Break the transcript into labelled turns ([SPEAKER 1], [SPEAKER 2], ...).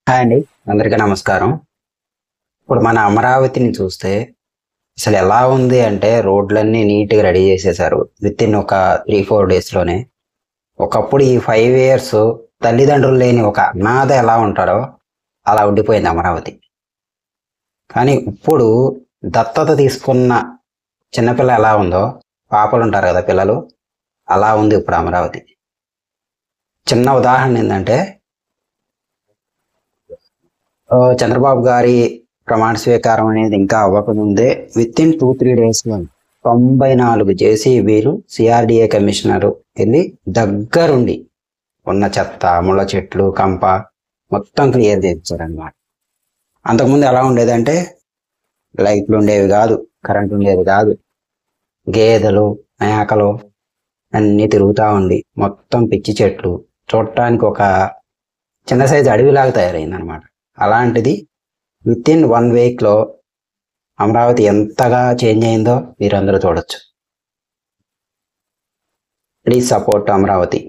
[SPEAKER 1] Hi అండి, అందరికీ నమస్కారం. ఇప్పుడు మన అమరావతిని చూస్తే అసలు ఎలా ఉంది అంటే రోడ్లన్నీ నీట్గా రెడీ చేసేసారు విత్ ఇన్ ఒక 3-4 డేస్లోనే. ఒకప్పుడు ఈ 5 ఇయర్స్ తల్లిదండ్రులు లేని ఒక అనాథ ఎలా ఉంటాడో అలా ఉండిపోయింది అమరావతి. కానీ ఇప్పుడు దత్తత తీసుకున్న చిన్నపిల్ల ఎలా ఉందో, పాపలు ఉంటారు కదా పిల్లలు, అలా ఉంది ఇప్పుడు అమరావతి. చిన్న ఉదాహరణ ఏంటంటే చంద్రబాబు గారి ప్రమాణ స్వీకారం అనేది ఇంకా అవ్వకముందే విత్ ఇన్ 2-3 డేస్లో 94 జేసీబీలు సిఆర్డిఏ కమిషనర్ వెళ్ళి దగ్గరుండి ఉన్న చెత్త, ముళ్ళ చెట్లు, కంప మొత్తం క్లియర్ చేయించారనమాట. అంతకుముందు ఎలా ఉండేదంటే లైట్లు ఉండేవి కాదు, కరెంట్ ఉండేది కాదు, గేదెలు మేకలు అన్నీ తిరుగుతూ ఉండి మొత్తం పిచ్చి చెట్లు, చూడటానికి ఒక చిన్న సైజు అడవిలాగా తయారైందనమాట. అలాంటిది విత్ ఇన్ 1 వీక్లో అమరావతి ఎంతగా చేంజ్ అయిందో మీరందరూ చూడొచ్చు. Please support Amaravati.